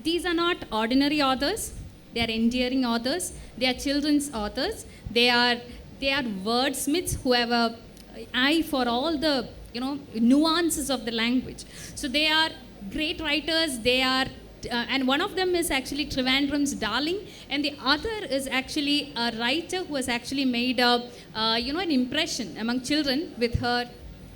These are not ordinary authors. They are endearing authors. They are children's authors. They are wordsmiths who have a eye for all the nuances of the language. So they are great writers. They are and one of them is actually Trivandrum's darling, and the other is actually a writer who has actually made an impression among children with her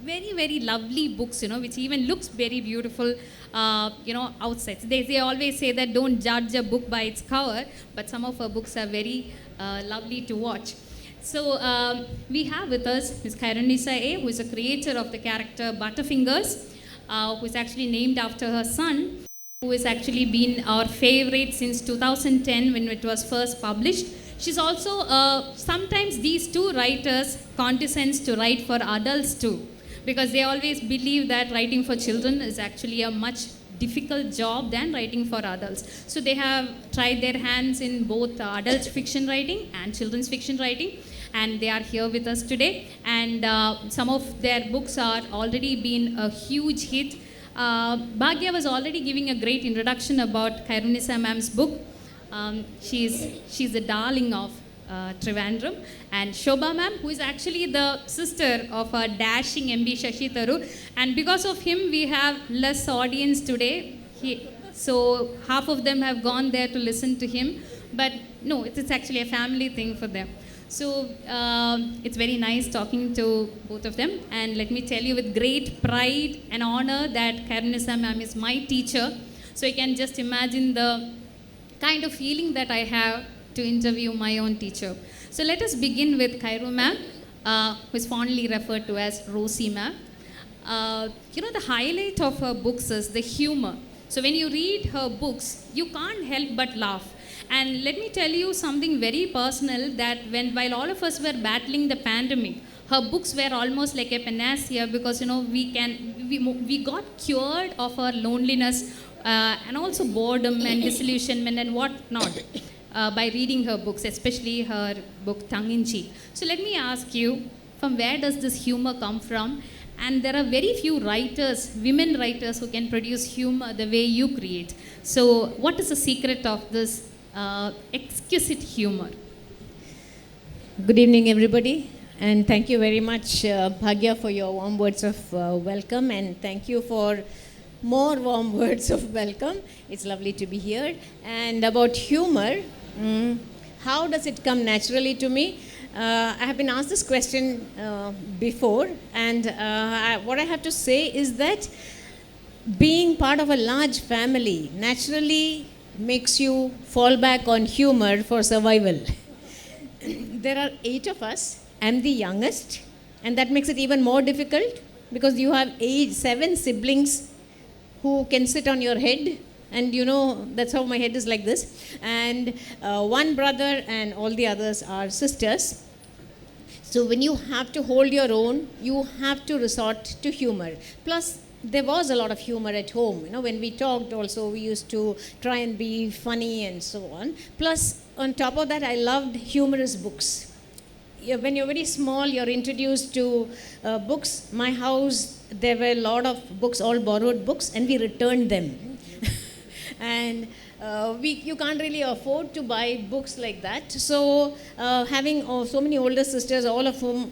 very, very lovely books, which even looks very beautiful, outside. They always say that don't judge a book by its cover, but some of her books are very lovely to watch. So we have with us Ms. Khairunisa A, who is a creator of the character Butterfingers, who is actually named after her son, who has actually been our favorite since 2010 when it was first published. She's also, sometimes these two writers condescends to write for adults too, because they always believe that writing for children is actually a much difficult job than writing for adults. So they have tried their hands in both adult fiction writing and children's fiction writing, and they are here with us today. And some of their books are already been a huge hit. Bhagya was already giving a great introduction about Khairunisa ma'am's book. She's the darling of Trivandrum, and Shobha ma'am, who is actually the sister of our dashing MB Shashi Tharoor, and because of him we have less audience today. So half of them have gone there to listen to him, but no, it's actually a family thing for them. So it's very nice talking to both of them, and let me tell you with great pride and honor that Khairunisa ma'am is my teacher. So you can just imagine the kind of feeling that I have to interview my own teacher. So let us begin with Khairu ma'am, who is fondly referred to as Rosie ma'am. The highlight of her books is the humor. So when you read her books, you can't help but laugh. And let me tell you something very personal, that while all of us were battling the pandemic, her books were almost like a panacea, because we got cured of our loneliness and also boredom and disillusionment and whatnot by reading her books, especially her book Tongue in Cheek. So let me ask you, from where does this humor come from? And there are very few writers, women writers, who can produce humor the way you create. So what is the secret of this exquisite humor? Good evening, everybody, and thank you very much, Bhagya, for your warm words of welcome, and thank you for more warm words of welcome. It's lovely to be here. And about humor, how does it come naturally to me? I have been asked this question before, and what I have to say is that being part of a large family naturally makes you fall back on humor for survival. There are 8 of us. I'm the youngest, and that makes it even more difficult, because you have 7 siblings who can sit on your head, and that's how my head is like this, and 1 brother, and all the others are sisters. So when you have to hold your own, you have to resort to humor. Plus, there was a lot of humor at home. When we talked also, we used to try and be funny and so on. Plus, on top of that, I loved humorous books. When you're very small, you're introduced to books. My house, there were a lot of books, all borrowed books, and we returned them. And you can't really afford to buy books like that. So having so many older sisters, all of whom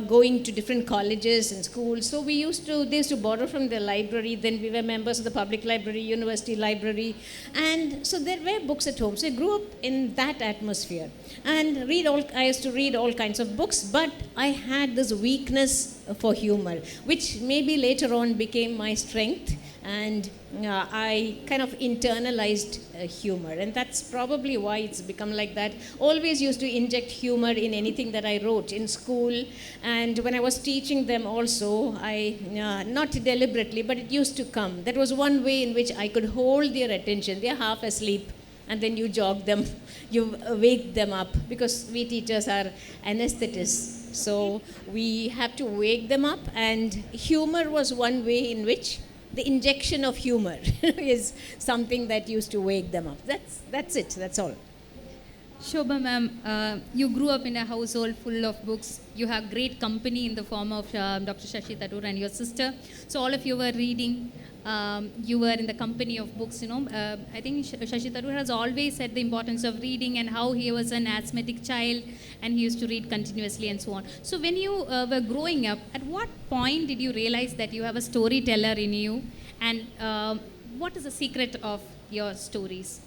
going to different colleges and schools, so they used to borrow from the library. Then we were members of the public library, university library, and so there were books at home. So I grew up in that atmosphere and I used to read all kinds of books, but I had this weakness for humor, which maybe later on became my strength, and I kind of internalized humor, and that's probably why it's become like that. Always used to inject humor in anything that I wrote in school, and when I was teaching them also, I not deliberately, but it used to come. That was one way in which I could hold their attention. They're half asleep, and then you jog them, you wake them up, because we teachers are anesthetists, so we have to wake them up, and humor was one way in which the injection of humor is something that used to wake them up. That's it. That's all. Shobha ma'am, you grew up in a household full of books. You have great company in the form of Dr. Shashi Tharoor and your sister. So all of you were reading. You were in the company of books. I think Shashi Tharoor has always said the importance of reading and how he was an asthmatic child and he used to read continuously and so on. So when you were growing up, at what point did you realize that you have a storyteller in you? And what is the secret of your stories?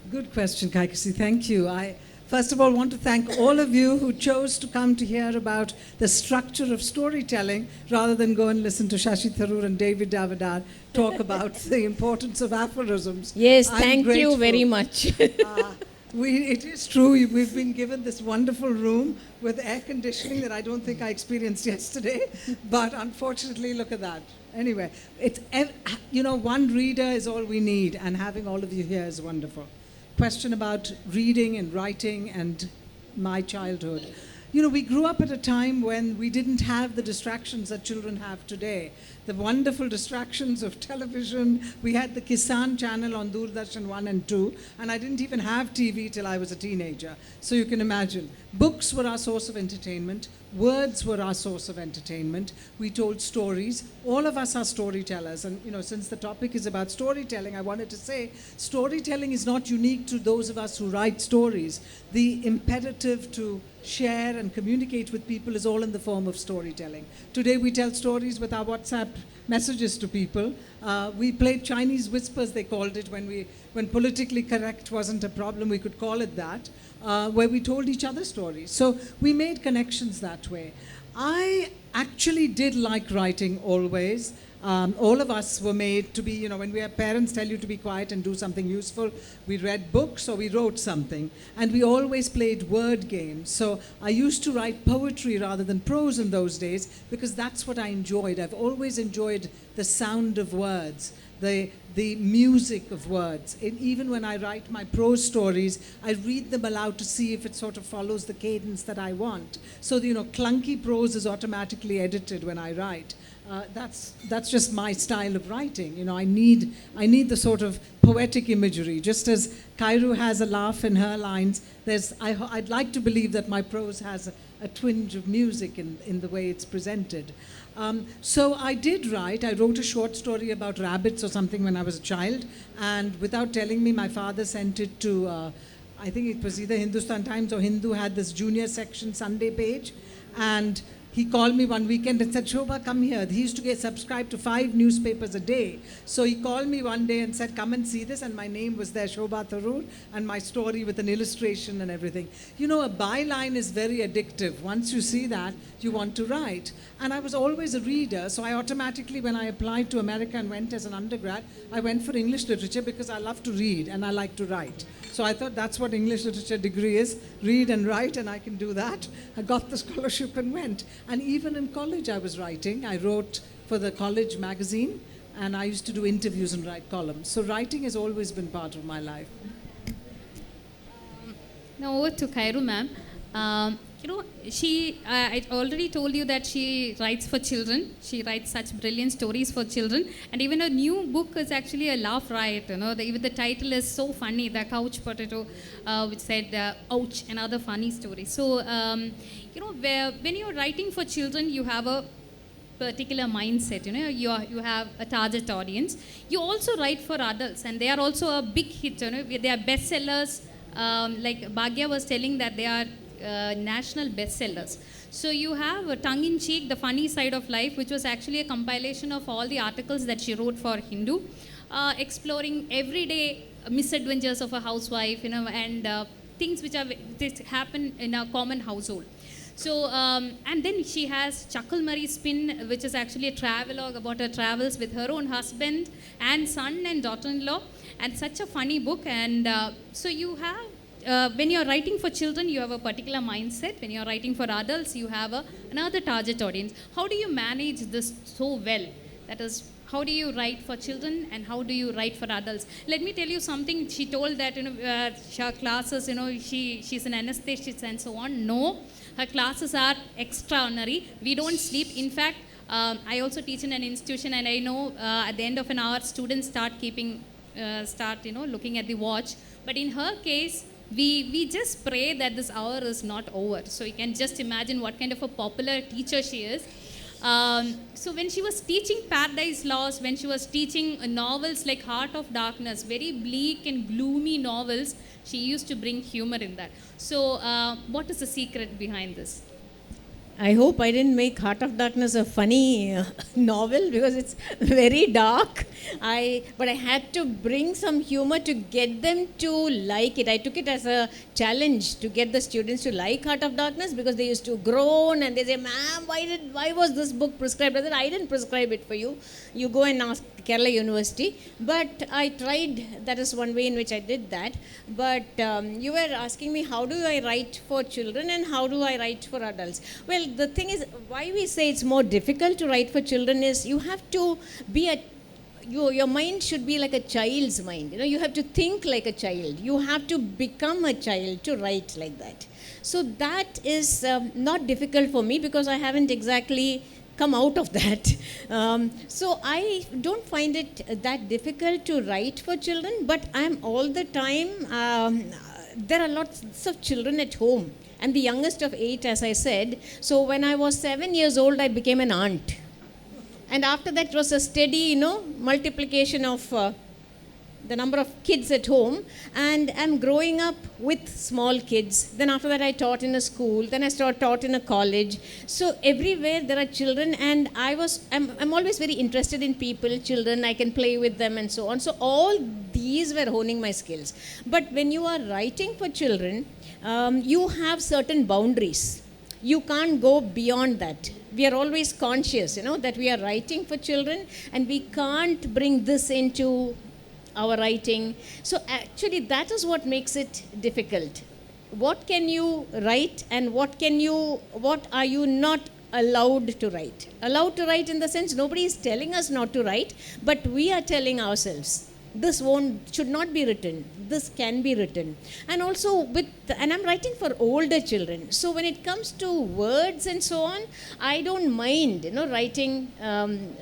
Good question, Kaikasi. Thank you. I first of all want to thank all of you who chose to come to hear about the structure of storytelling rather than go and listen to Shashi Tharoor and David Davidar talk about the importance of aphorisms. Yes, I'm thank you grateful. very much. It is true, we've been given this wonderful room with air conditioning that I don't think I experienced yesterday, but unfortunately, look at that. Anyway, one reader is all we need, and having all of you here is wonderful. Question about reading and writing and my childhood. We grew up at a time when we didn't have the distractions that children have today. The wonderful distractions of television. We had the Kisan channel on Doordarshan 1 and 2, and I didn't even have TV till I was a teenager. So you can imagine. Books were our source of entertainment. Words were our source of entertainment. We told stories. All of us are storytellers. And, since the topic is about storytelling, I wanted to say storytelling is not unique to those of us who write stories. The imperative to share and communicate with people is all in the form of storytelling. Today we tell stories with our WhatsApp messages to people. We played Chinese whispers, they called it, when politically correct wasn't a problem, we could call it that, where we told each other stories. So we made connections that way. I actually did like writing always. All of us were made to be, when our parents tell you to be quiet and do something useful, we read books or we wrote something. And we always played word games. So I used to write poetry rather than prose in those days because that's what I enjoyed. I've always enjoyed the sound of words, the music of words. Even when I write my prose stories, I read them aloud to see if it sort of follows the cadence that I want. So, clunky prose is automatically edited when I write. That's just my style of writing. I need the sort of poetic imagery. Just as Kairu has a laugh in her lines, I'd like to believe that my prose has a twinge of music in the way it's presented. So I did write. I wrote a short story about rabbits or something when I was a child, and without telling me, my father sent it to, I think it was either Hindustan Times or Hindu had this junior section Sunday page, and he called me one weekend and said, Shobha, come here. He used to get subscribed to 5 newspapers a day. So he called me one day and said, come and see this. And my name was there, Shobha Tharoor, and my story with an illustration and everything. A byline is very addictive. Once you see that, you want to write. And I was always a reader. So I automatically, when I applied to America and went as an undergrad, I went for English literature because I love to read and I like to write. So I thought that's what English literature degree is, read and write, and I can do that. I got the scholarship and went. And even in college I was writing. I wrote for the college magazine, and I used to do interviews and write columns. So writing has always been part of my life. Now over to Kairu ma'am. I already told you that she writes for children. She writes such brilliant stories for children. And even her new book is actually a laugh riot. Even the title is so funny, The Couch Potato, which said, ouch, and other funny stories. So, when you're writing for children, you have a particular mindset, you have a target audience. You also write for adults, and they are also a big hit, they are bestsellers. Like Bhagya was telling that they are national bestsellers. So you have Tongue-in-Cheek, The Funny Side of Life, which was actually a compilation of all the articles that she wrote for Hindu, exploring everyday misadventures of a housewife, and things which happen in a common household. So, and then she has Chuckle Murray Spin, which is actually a travelogue about her travels with her own husband and son and daughter-in-law, and such a funny book. And so you have, when you're writing for children, you have a particular mindset. When you're writing for adults, you have another target audience. How do you manage this so well? That is, how do you write for children and how do you write for adults? Let me tell you something. She told that, her classes, she's an anesthetist and so on. No, her classes are extraordinary. We don't sleep. In fact, I also teach in an institution, and I know at the end of an hour, students start looking at the watch. But in her case, we just pray that this hour is not over. So you can just imagine what kind of a popular teacher she is. So when she was teaching Paradise Lost, when she was teaching novels like Heart of Darkness, very bleak and gloomy novels, she used to bring humor in that. So what is the secret behind this? I hope I didn't make Heart of Darkness a funny novel because it's very dark. But I had to bring some humor to get them to like it. I took it as a challenge to get the students to like Heart of Darkness because they used to groan and they say, "Ma'am, why was this book prescribed?" I said, "I didn't prescribe it for you. You go and ask Kerala University." But I tried. That is one way in which I did that. But you were asking me, how do I write for children and how do I write for adults? Well, the thing is, why we say it's more difficult to write for children is you have to be your mind should be like a child's mind. You have to think like a child. You have to become a child to write like that. So that is not difficult for me because I haven't exactly come out of that. So I don't find it that difficult to write for children, but I'm all the time, there are lots of children at home. I'm the youngest of 8, as I said. So when I was 7 years old, I became an aunt. And after that, it was a steady, multiplication of the number of kids at home. And I'm growing up with small kids. Then after that, I taught in a school. Then I taught in a college. So everywhere there are children. And I'm always very interested in people, children. I can play with them and so on. So all these were honing my skills. But when you are writing for children, you have certain boundaries. You can't go beyond that. We are always conscious, that we are writing for children and we can't bring this into our writing. So actually that is what makes it difficult. What can you write and what are you not allowed to write? Allowed to write in the sense nobody is telling us not to write, but we are telling ourselves this should not be written, this can be written. And also and I'm writing for older children, so when it comes to words and so on, I don't mind writing,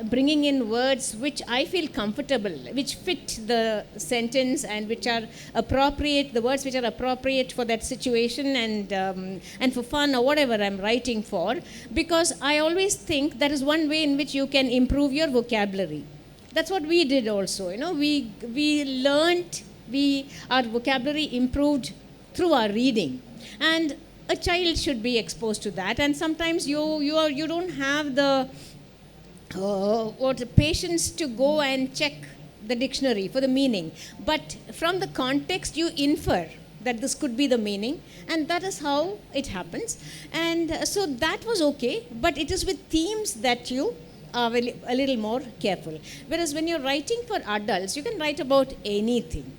bringing in words which I feel comfortable, which fit the sentence and which are appropriate, the words which are appropriate for that situation and for fun or whatever I'm writing for, because I always think that is one way in which you can improve your vocabulary. That's what we did also. We learned, our vocabulary improved through our reading, and a child should be exposed to that. And sometimes you don't have the patience to go and check the dictionary for the meaning, but from the context you infer that this could be the meaning, and that is how it happens. And so that was okay, but it is with themes that you are a little more careful. Whereas when you're writing for adults, you can write about anything.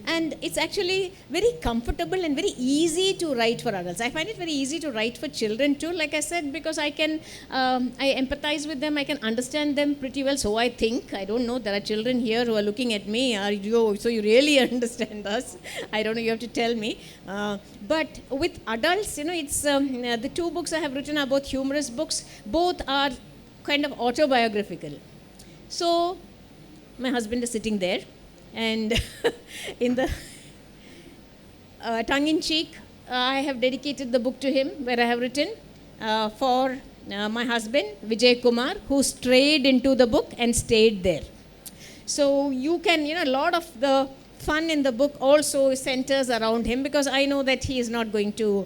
And it's actually very comfortable and very easy to write for adults. I find it very easy to write for children too, like I said, because I empathize with them, I can understand them pretty well, so I think. I don't know, there are children here who are looking at me, so you really understand us. I don't know, you have to tell me. But with adults, it's the 2 books I have written are both humorous books. Both are kind of autobiographical. So my husband is sitting there, and in the tongue-in-cheek, I have dedicated the book to him, where I have written for my husband, Vijay Kumar, who strayed into the book and stayed there. So you can, a lot of the fun in the book also centers around him, because I know that he is not going to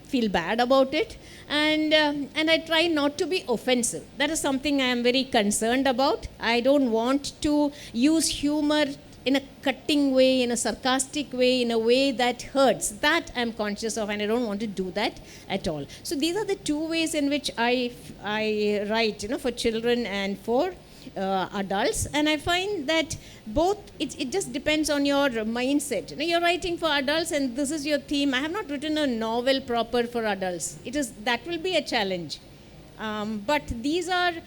feel bad about it. And I try not to be offensive. That is something I am very concerned about. I don't want to use humor in a cutting way, in a sarcastic way, in a way that hurts. That I'm conscious of, and I don't want to do that at all. So these are the 2 ways in which I write, for children and for adults. And I find that both, it just depends on your mindset. You're writing for adults and this is your theme. I have not written a novel proper for adults. That will be a challenge. But these were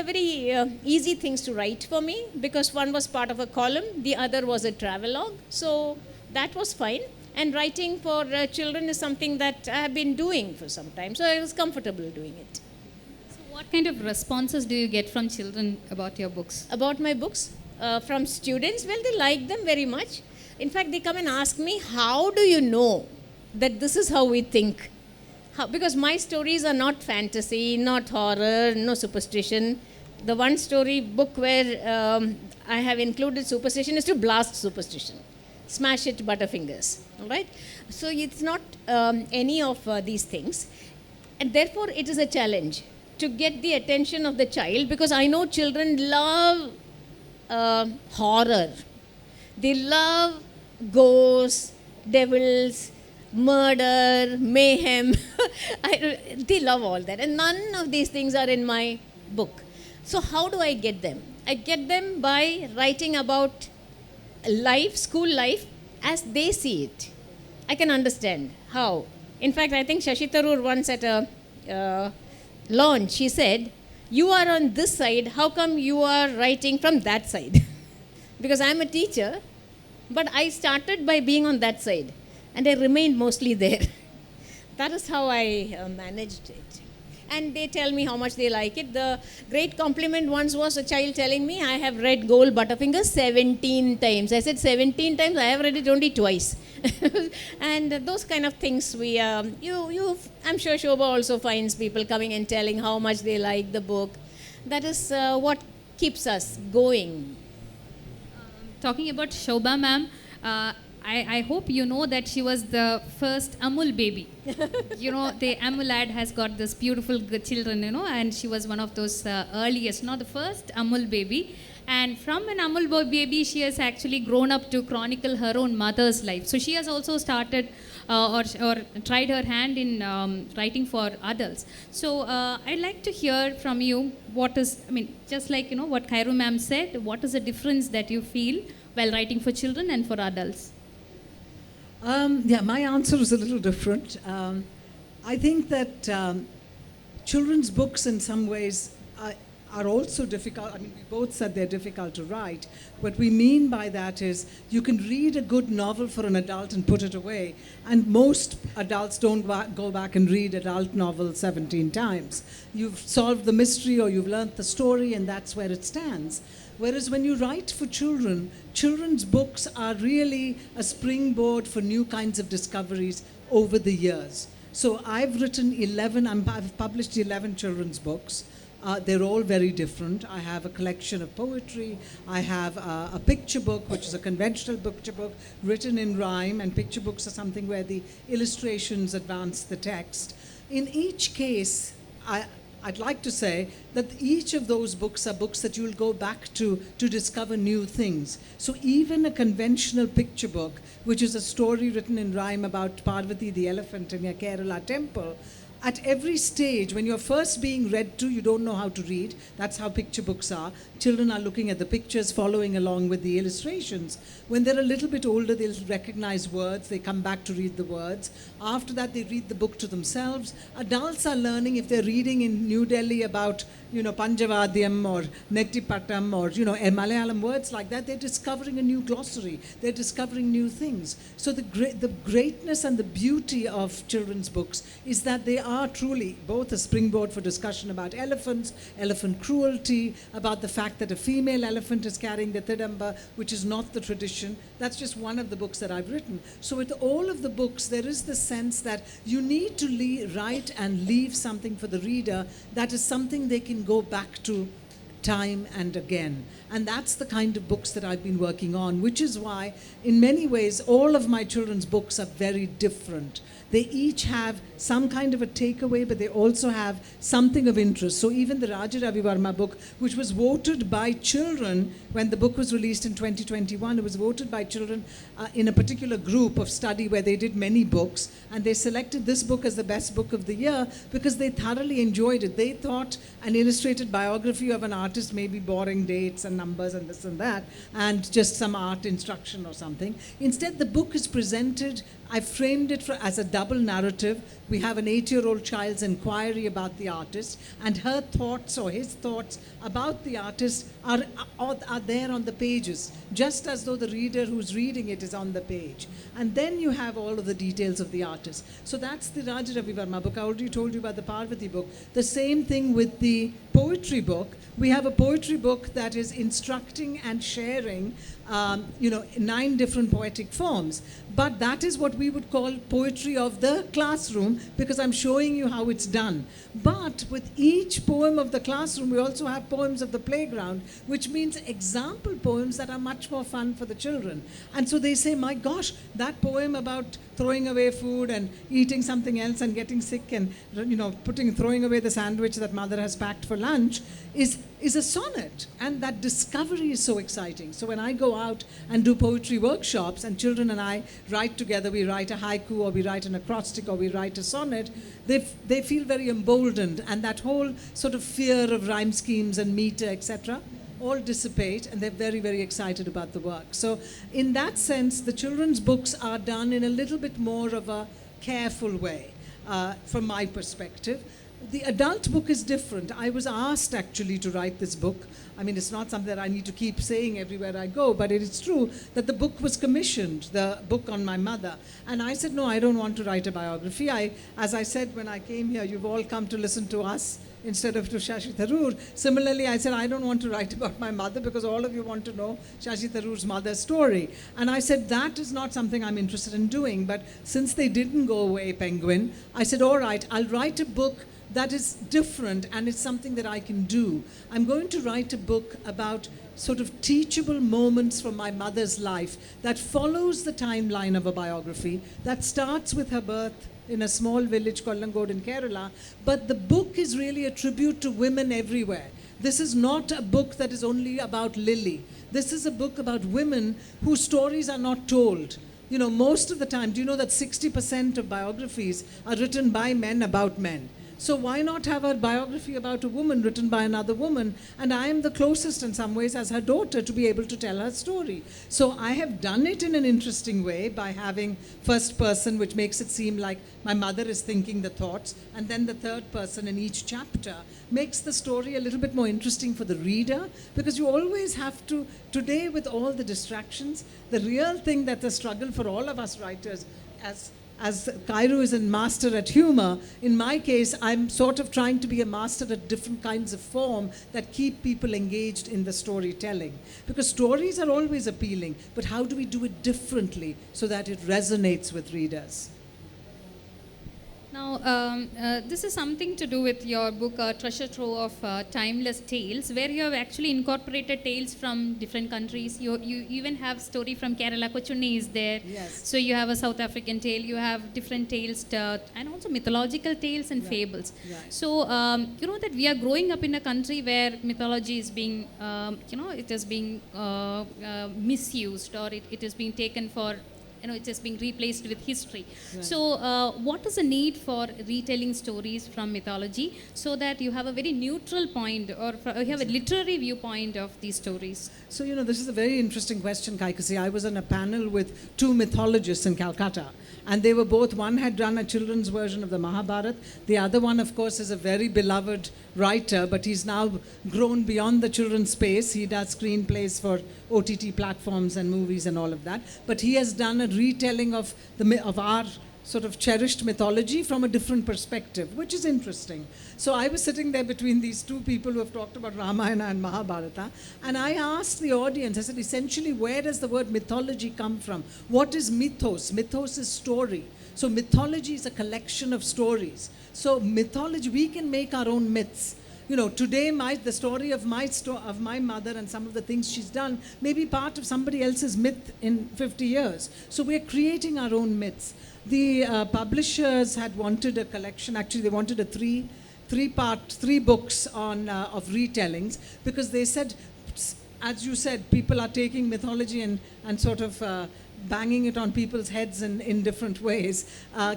very easy things to write for me, because one was part of a column, the other was a travelogue. So that was fine. And writing for children is something that I have been doing for some time. So I was comfortable doing it. What kind of responses do you get from children about your books? About my books? From students? Well, they like them very much. In fact, they come and ask me, how do you know that this is how we think? How, because my stories are not fantasy, not horror, no superstition. The one story book where I have included superstition is to blast superstition. Smash it, butterfingers. All right? So it's not any of these things. And therefore, it is a challenge to get the attention of the child, because I know children love horror. They love ghosts, devils, murder, mayhem. They love all that. And none of these things are in my book. So how do I get them? I get them by writing about life, school life, as they see it. I can understand how. In fact, I think Shashi Tharoor once at a launch, she said, you are on this side, how come you are writing from that side? Because I'm a teacher, but I started by being on that side, and I remained mostly there. That is how I managed it. And they tell me how much they like it. The great compliment once was a child telling me, I have read Gold Butterfingers 17 times. I said, 17 times? I have read it only twice. And those kind of things, I'm sure Shobha also finds people coming and telling how much they like the book. That is what keeps us going. Talking about Shobha ma'am, I hope you know that she was the first Amul baby. You know, the Amul ad has got this beautiful children, you know, and she was one of those earliest, not the first Amul baby. And from an Amul baby, she has actually grown up to chronicle her own mother's life. So she has also started or tried her hand in writing for adults. So I'd like to hear from you what is, I mean, just like, you know, what Khairu ma'am said, what is the difference that you feel while writing for children and for adults? Yeah, my answer is a little different. I think that children's books in some ways are also difficult. I mean, we both said they're difficult to write. What we mean by that is you can read a good novel for an adult and put it away, and most adults don't go back and read adult novels 17 times. You've solved the mystery or you've learnt the story, and that's where it stands. Whereas when you write for children, children's books are really a springboard for new kinds of discoveries over the years. So I've written I've published 11 children's books. They're all very different. I have a collection of poetry. I have a picture book, which is a conventional picture book written in rhyme, and picture books are something where the illustrations advance the text. In each case, I'd like to say that each of those books are books that you'll go back to discover new things. So even a conventional picture book, which is a story written in rhyme about Parvati the elephant in a Kerala temple, at every stage, when you're first being read to, you don't know how to read. That's how picture books are. Children are looking at the pictures, following along with the illustrations. When they're a little bit older, they'll recognize words. They come back to read the words. After that, they read the book to themselves. Adults are learning, if they're reading in New Delhi about, Panjavadyam or Nettipatam or, Malayalam words like that, they're discovering a new glossary. They're discovering new things. So the greatness and the beauty of children's books is that they are truly both a springboard for discussion about elephants, elephant cruelty, about the fact that a female elephant is carrying the Tidamba, which is not the tradition. That's just one of the books that I've written. So with all of the books, there is the sense that you need to write and leave something for the reader that is something they can go back to time and again. And that's the kind of books that I've been working on, which is why, in many ways, all of my children's books are very different. They each have some kind of a takeaway, but they also have something of interest. So even the Raja Ravi Varma book, which was voted by children when the book was released in 2021, it was voted by children in a particular group of study where they did many books, and they selected this book as the best book of the year because they thoroughly enjoyed it. They thought an illustrated biography of an artist may be boring, dates and numbers and this and that, and just some art instruction or something. Instead, the book is presented I framed it as a double narrative. We have an 8-year-old child's inquiry about the artist, and her thoughts or his thoughts about the artist are there on the pages, just as though the reader who's reading it is on the page. And then you have all of the details of the artist. So that's the Raja Ravi Verma book. I already told you about the Parvati book. The same thing with the poetry book. We have a poetry book that is instructing and sharing 9 different poetic forms. But that is what we would call poetry of the classroom, because I'm showing you how it's done. But with each poem of the classroom, we also have poems of the playground, which means example poems that are much more fun for the children. And so they say, my gosh, that poem about throwing away food and eating something else and getting sick and throwing away the sandwich that mother has packed for lunch is a sonnet. And that discovery is so exciting. So when I go out and do poetry workshops and children and I write together, we write a haiku or we write an acrostic or we write a sonnet, they feel very emboldened, and that whole sort of fear of rhyme schemes and meter, etc., all dissipate, and they're very, very excited about the work. So in that sense, the children's books are done in a little bit more of a careful way, from my perspective. The adult book is different. I was asked actually to write this book. I mean, it's not something that I need to keep saying everywhere I go, but it is true that the book was commissioned, the book on my mother. And I said, no, I don't want to write a biography. As I said when I came here, you've all come to listen to us instead of to Shashi Tharoor. Similarly, I said, I don't want to write about my mother because all of you want to know Shashi Tharoor's mother's story. And I said, that is not something I'm interested in doing. But since they didn't go away, Penguin, I said, all right, I'll write a book that is different, and it's something that I can do. I'm going to write a book about sort of teachable moments from my mother's life that follows the timeline of a biography, that starts with her birth in a small village, Kollangod in Kerala, but the book is really a tribute to women everywhere. This is not a book that is only about Lily. This is a book about women whose stories are not told. Most of the time, do you know that 60% of biographies are written by men about men? So why not have a biography about a woman written by another woman? And I am the closest in some ways as her daughter to be able to tell her story. So I have done it in an interesting way by having first person, which makes it seem like my mother is thinking the thoughts, and then the third person in each chapter makes the story a little bit more interesting for the reader, because you always have to, today with all the distractions, the real thing that the struggle for all of us writers, as Kairu is a master at humor, in my case, I'm sort of trying to be a master at different kinds of form that keep people engaged in the storytelling. Because stories are always appealing, but how do we do it differently so that it resonates with readers? Now, this is something to do with your book, Treasure Trove of Timeless Tales, where you have actually incorporated tales from different countries. You even have story from Kerala, Kochunni is there. Yes. So you have a South African tale, you have different tales, and also mythological tales and fables. Right. So, you know that we are growing up in a country where mythology is being, it is being misused, or it is being taken for, it is being replaced with history. Right. So what is the need for retelling stories from mythology so that you have a very neutral point, or you have a literary viewpoint of these stories? So, this is a very interesting question, Kaikasi. I was on a panel with 2 mythologists in Calcutta, and they were both, one had done a children's version of the Mahabharata. The other one, of course, is a very beloved writer, but he's now grown beyond the children's space. He does screenplays for OTT platforms and movies and all of that. But he has done a retelling of our sort of cherished mythology from a different perspective, which is interesting. So I was sitting there between these 2 people who have talked about Ramayana and Mahabharata, and I asked the audience, I said, essentially, where does the word mythology come from? What is mythos? Mythos is story. So mythology is a collection of stories. So mythology, we can make our own myths. Today the story of my mother and some of the things she's done may be part of somebody else's myth in 50 years. So we're creating our own myths. The publishers had wanted a collection. Actually, they wanted a three books on of retellings, because they said, as you said, people are taking mythology and sort of banging it on people's heads in different ways.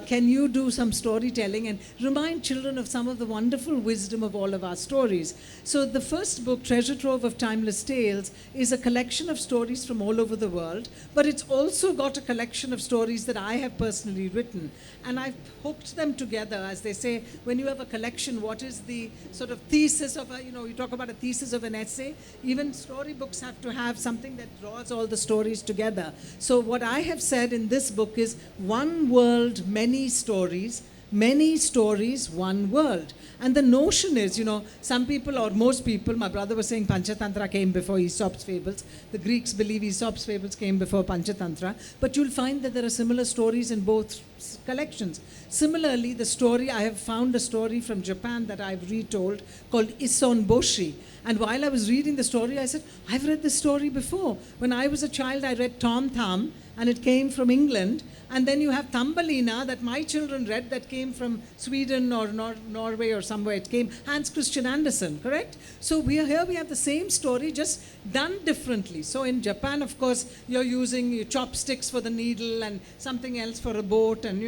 Can you do some storytelling and remind children of some of the wonderful wisdom of all of our stories? So the first book, Treasure Trove of Timeless Tales, is a collection of stories from all over the world, but it's also got a collection of stories that I have personally written. And I've hooked them together, as they say, when you have a collection, what is the sort of thesis of a, you talk about a thesis of an essay, even storybooks have to have something that draws all the stories together. So what I have said in this book is one world, many stories, one world. And the notion is, some people or most people, my brother was saying Panchatantra came before Aesop's fables. The Greeks believe Aesop's fables came before Panchatantra. But you'll find that there are similar stories in both collections. Similarly, I have found a story from Japan that I've retold called Ison Boshi. And while I was reading the story, I said, I've read this story before. When I was a child, I read Tom Thumb, and it came from England. And then you have Thumbelina that my children read that came from Sweden or Norway or somewhere. It came Hans Christian Andersen, correct? So we have the same story, just done differently. So in Japan, of course, you're using your chopsticks for the needle and something else for a boat, and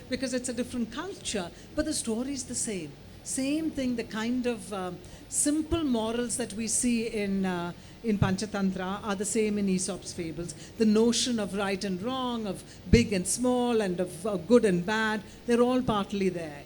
because it's a different culture. But the story is the same. Same thing, the kind of simple morals that we see in Panchatantra are the same in Aesop's fables. The notion of right and wrong, of big and small, and of good and bad, they're all partly there,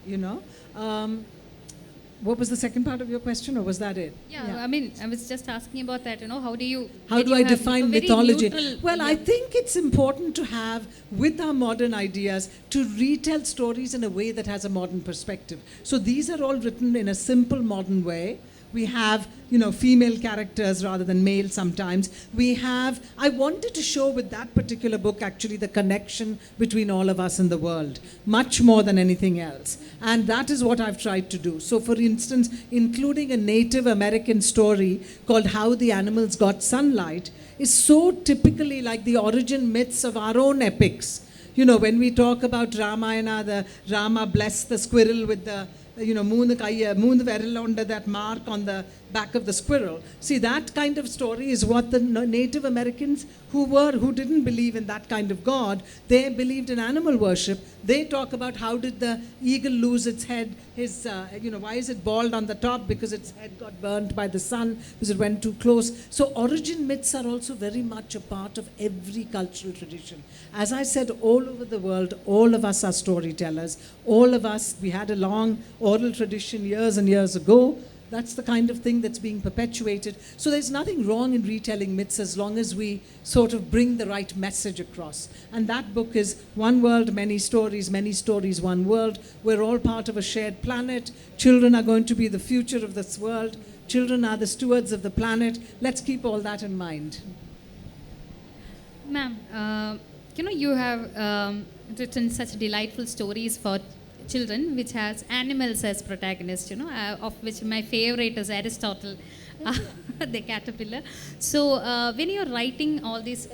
What was the second part of your question, or was that it? Yeah. I mean, I was just asking about that, how do I define mythology? Well, yeah. I think it's important to have, with our modern ideas, to retell stories in a way that has a modern perspective. So these are all written in a simple modern way. We have, female characters rather than male sometimes. I wanted to show with that particular book actually the connection between all of us in the world, much more than anything else. And that is what I've tried to do. So for instance, including a Native American story called How the Animals Got Sunlight is so typically like the origin myths of our own epics. When we talk about Ramayana, the Rama blessed the squirrel with the moon viral under that mark on the back of the squirrel. See, that kind of story is what the Native Americans who didn't believe in that kind of God, they believed in animal worship. They talk about how did the eagle lose its head, why is it bald on the top? Because its head got burnt by the sun because it went too close. So origin myths are also very much a part of every cultural tradition. As I said, all over the world, all of us are storytellers. All of us, we had a long oral tradition years and years ago. That's the kind of thing that's being perpetuated. So there's nothing wrong in retelling myths as long as we sort of bring the right message across. And that book is One World, Many Stories, One World. We're all part of a shared planet. Children are going to be the future of this world. Children are the stewards of the planet. Let's keep all that in mind. Ma'am, you have written such delightful stories for children, which has animals as protagonists, of which my favorite is Aristotle, the caterpillar. So when you're writing all these,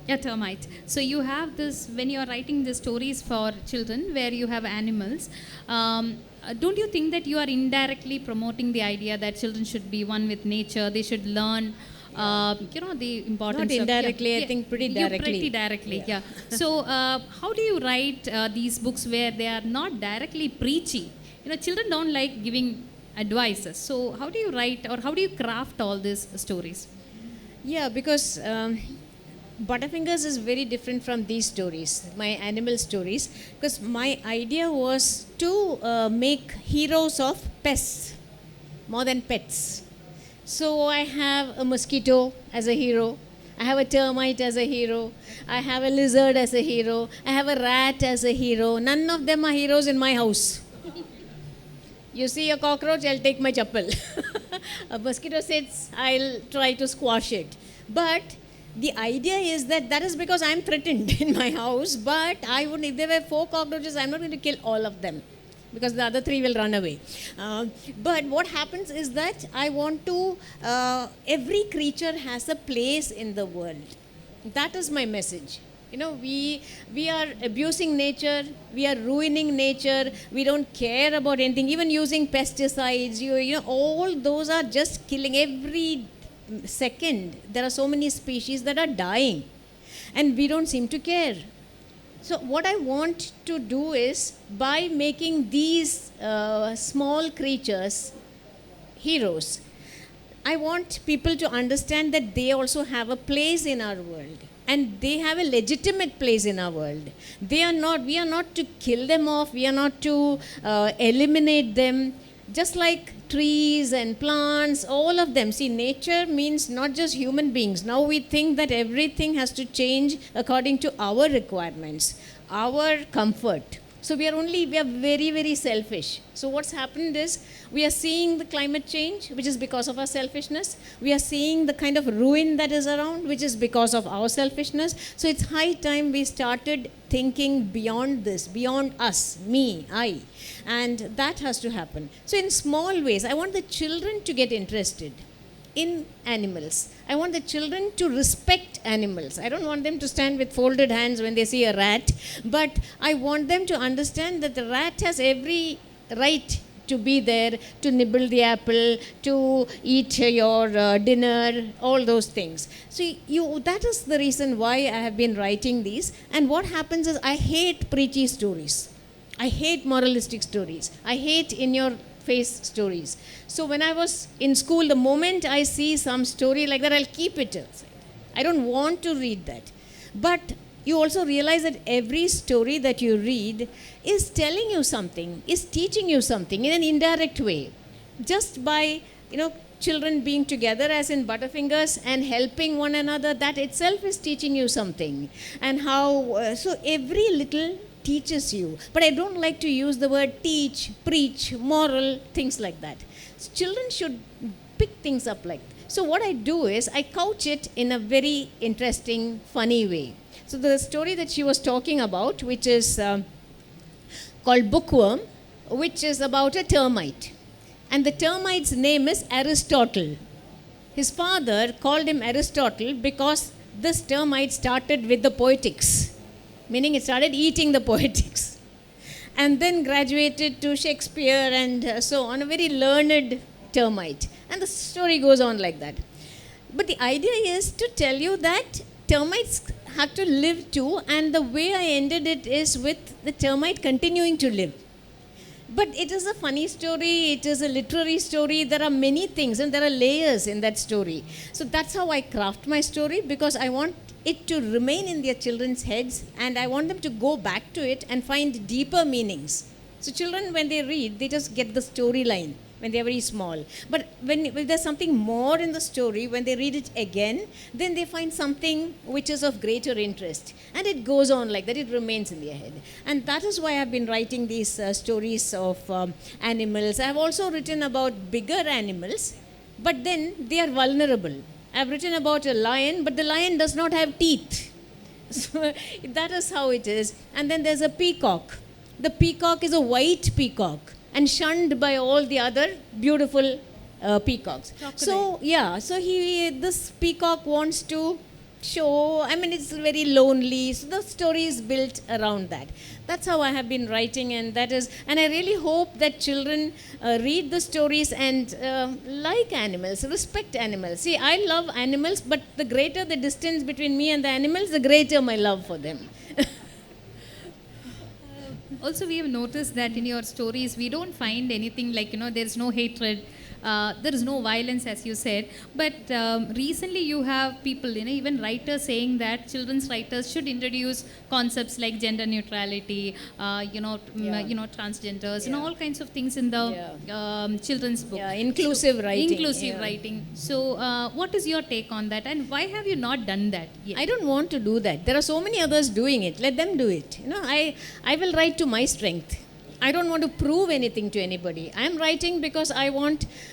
a termite. So you have this, when you're writing the stories for children where you have animals, don't you think that you are indirectly promoting the idea that children should be one with nature, they should learn the importance Not indirectly, I think pretty directly. Pretty directly, yeah. So, how do you write these books where they are not directly preachy? Children don't like giving advices. So, how do you write or how do you craft all these stories? Yeah, because Butterfingers is very different from these stories, my animal stories, because my idea was to make heroes of pests more than pets. So I have a mosquito as a hero, I have a termite as a hero, I have a lizard as a hero, I have a rat as a hero. None of them are heroes in my house. You see a cockroach, I'll take my chappal. A mosquito sits, I'll try to squash it. But the idea is that is because I'm threatened in my house, but if there were 4 cockroaches, I'm not going to kill all of them, because the other 3 will run away. But what happens is that I want to, every creature has a place in the world. That is my message. We are abusing nature, we are ruining nature, we don't care about anything, even using pesticides, all those are just killing. Every second, there are so many species that are dying. and we don't seem to care. So what I want to do is, by making these small creatures heroes, I want people to understand that they also have a place in our world, and they have a legitimate place in our world. We are not to kill them off, we are not to eliminate them. Just like trees and plants, all of them. See, nature means not just human beings. Now we think that everything has to change according to our requirements, our comfort. So we are very, very selfish. So what's happened is, we are seeing the climate change, which is because of our selfishness. We are seeing the kind of ruin that is around, which is because of our selfishness. So it's high time we started thinking beyond this, beyond us, me, I. And that has to happen. So in small ways, I want the children to get interested in animals. I want the children to respect animals. I don't want them to stand with folded hands when they see a rat, but I want them to understand that the rat has every right to be there, to nibble the apple, to eat your dinner, all those things. So that is the reason why I have been writing these. And what happens is, I hate preachy stories. I hate moralistic stories. I hate in your face stories. So when I was in school, the moment I see some story like that, I'll keep it aside. I don't want to read that. But you also realize that every story that you read is telling you something, is teaching you something in an indirect way. Just by, children being together, as in Butterfingers, and helping one another, that itself is teaching you something. And how, so every little teaches you. But I don't like to use the word teach, preach, moral, things like that. So children should pick things up like that. So what I do is, I couch it in a very interesting, funny way. So the story that she was talking about, which is called Bookworm, which is about a termite. And the termite's name is Aristotle. His father called him Aristotle because this termite started with the Poetics, meaning it started eating the Poetics, and then graduated to Shakespeare and so on, a very learned termite. And the story goes on like that. But the idea is to tell you that termites have to live too, and the way I ended it is with the termite continuing to live. But it is a funny story, it is a literary story, there are many things and there are layers in that story. So that's how I craft my story, because I want it to remain in their children's heads, and I want them to go back to it and find deeper meanings. So children, when they read, they just get the storyline when they are very small. But when there's something more in the story, when they read it again, then they find something which is of greater interest. And it goes on like that, it remains in their head. And that is why I've been writing these stories of animals. I've also written about bigger animals, but then they are vulnerable. I've written about a lion, but the lion does not have teeth. So that is how it is. And then there's a peacock. The peacock is a white peacock, and shunned by all the other beautiful peacocks. So this peacock wants to show, it's very lonely. So the story is built around that. That's how I have been writing, and I really hope that children read the stories and like animals, respect animals. See, I love animals, but the greater the distance between me and the animals, the greater my love for them. Also, we have noticed that in your stories, we don't find anything like, there's no hatred, there is no violence, as you said. But recently you have people, even writers saying that children's writers should introduce concepts like gender neutrality, transgenders, all kinds of things in the children's book. Yeah, inclusive writing. Inclusive writing. So what is your take on that, and why have you not done that yet? I don't want to do that. There are so many others doing it. Let them do it. I will write to my strength. I don't want to prove anything to anybody. I am writing because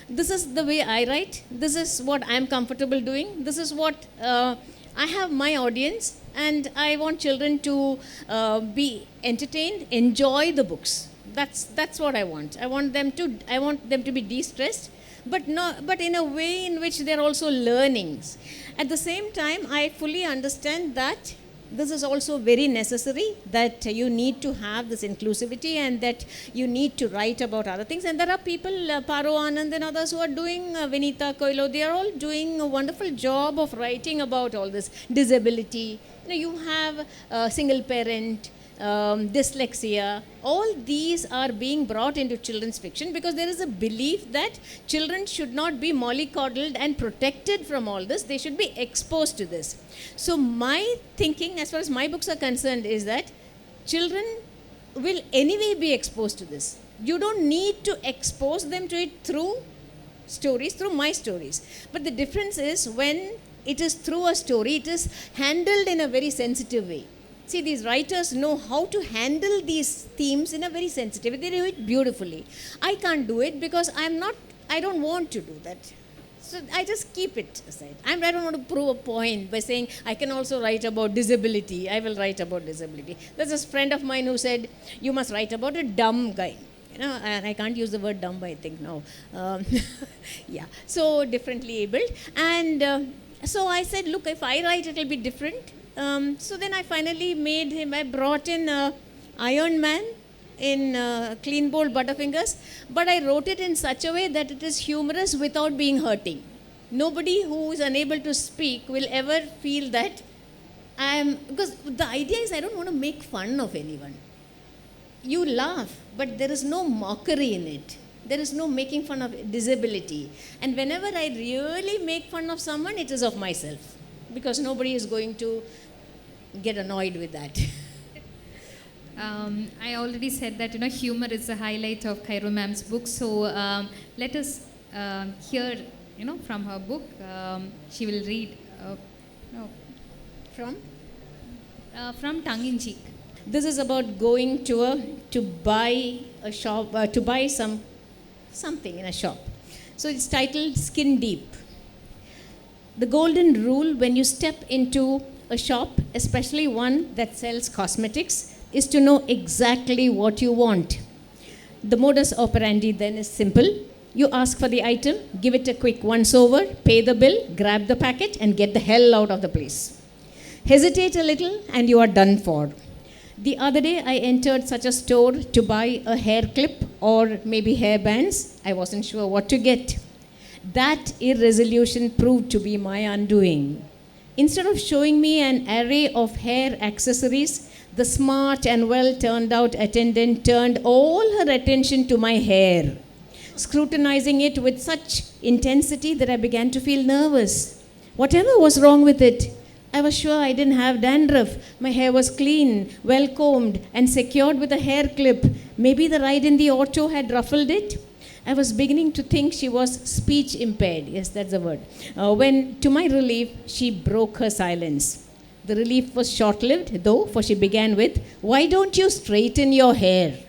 this is the way I write. This is what I am comfortable doing. This is what I have my audience, and I want children to be entertained, enjoy the books. That's what I want. I want them to be de-stressed, but in a way in which they're also learning. At the same time, I fully understand that this is also very necessary, that you need to have this inclusivity and that you need to write about other things. And there are people, Paro Anand and others, who are doing, Vinita Koilo, they are all doing a wonderful job of writing about all this disability. You have single parent, dyslexia, all these are being brought into children's fiction because there is a belief that children should not be mollycoddled and protected from all this. They should be exposed to this. So my thinking, as far as my books are concerned, is that children will anyway be exposed to this. You don't need to expose them to it through stories, through my stories. But the difference is when it is through a story, it is handled in a very sensitive way. See, these writers know how to handle these themes in a very sensitive way. They do it beautifully. I can't do it because I don't want to do that. So I just keep it aside. I don't want to prove a point by saying I can also write about disability. I will write about disability. There's this friend of mine who said, you must write about a dumb guy. And I can't use the word dumb, I think, no. Yeah, so differently abled. And so I said, look, if I write, it will be different. So then I finally I brought in Iron Man in Clean Bold Butterfingers, but I wrote it in such a way that it is humorous without being hurting. Nobody who is unable to speak will ever feel that because the idea is I don't want to make fun of anyone. You laugh, but there is no mockery in it. There is no making fun of disability. And whenever I really make fun of someone, it is of myself, because nobody is going to get annoyed with that. I already said that humor is the highlight of Khairo ma'am's book. So let us hear from her book. She will read from Tongue in Cheek. This is about going to buy a shop, to buy something in a shop. So it's titled Skin Deep. The golden rule when you step into a shop, especially one that sells cosmetics, is to know exactly what you want. The modus operandi then is simple. You ask for the item, give it a quick once over, pay the bill, grab the packet, and get the hell out of the place. Hesitate a little and you are done for. The other day I entered such a store to buy a hair clip or maybe hair bands. I wasn't sure what to get. That irresolution proved to be my undoing. Instead of showing me an array of hair accessories, the smart and well-turned-out attendant turned all her attention to my hair, scrutinizing it with such intensity that I began to feel nervous. Whatever was wrong with it, I was sure I didn't have dandruff. My hair was clean, well-combed, and secured with a hair clip. Maybe the ride in the auto had ruffled it. I was beginning to think she was speech impaired. Yes, that's the word. When, to my relief, she broke her silence. The relief was short-lived, though, for she began with, "Why don't you straighten your hair?"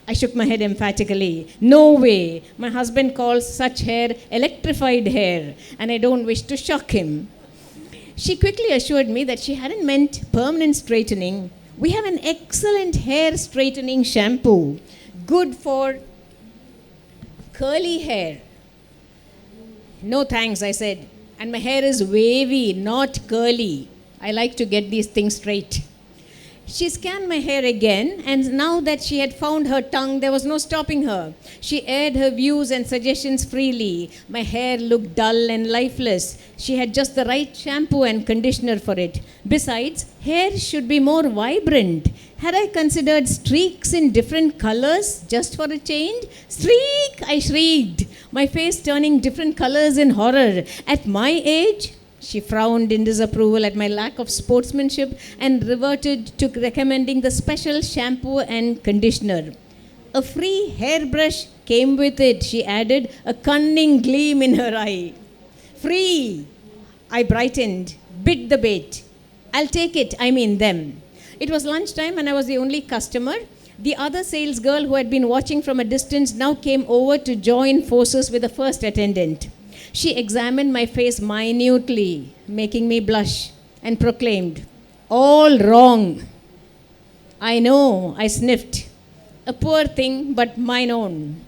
I shook my head emphatically. No way. My husband calls such hair electrified hair, and I don't wish to shock him. She quickly assured me that she hadn't meant permanent straightening. We have an excellent hair straightening shampoo, good for curly hair. No thanks, I said. And my hair is wavy, not curly. I like to get these things straight. She scanned my hair again, and now that she had found her tongue, there was no stopping her. She aired her views and suggestions freely. My hair looked dull and lifeless. She had just the right shampoo and conditioner for it. Besides, hair should be more vibrant. Had I considered streaks in different colors just for a change? Streak! I shrieked, my face turning different colors in horror. At my age? She frowned in disapproval at my lack of sportsmanship and reverted to recommending the special shampoo and conditioner. A free hairbrush came with it, she added, a cunning gleam in her eye. Free! I brightened, bit the bait. I'll take it, I mean them. It was lunchtime and I was the only customer. The other sales girl who had been watching from a distance now came over to join forces with the first attendant. She examined my face minutely, making me blush, and proclaimed, "All wrong." I know, I sniffed. A poor thing, but mine own.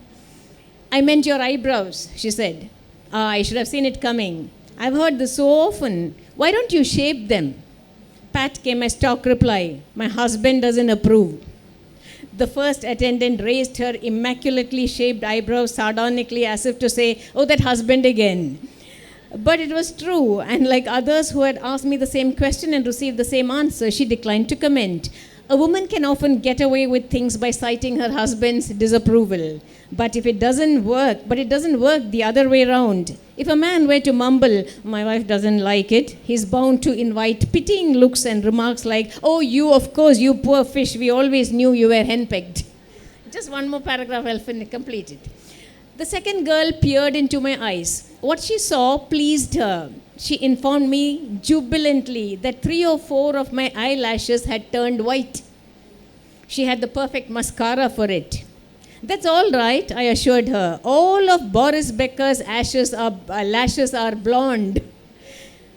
I meant your eyebrows, she said. I should have seen it coming. I've heard this so often. Why don't you shape them? Pat came a stock reply. My husband doesn't approve. The first attendant raised her immaculately shaped eyebrows sardonically as if to say, oh, that husband again. But it was true, and like others who had asked me the same question and received the same answer, she declined to comment. A woman can often get away with things by citing her husband's disapproval. But it doesn't work the other way around. If a man were to mumble, my wife doesn't like it, he's bound to invite pitying looks and remarks like, oh, you, of course, you poor fish, we always knew you were henpecked. Just one more paragraph, I'll complete it. The second girl peered into my eyes. What she saw pleased her. She informed me jubilantly that 3 or 4 of my eyelashes had turned white. She had the perfect mascara for it. That's all right, I assured her. All of Boris Becker's lashes are blonde.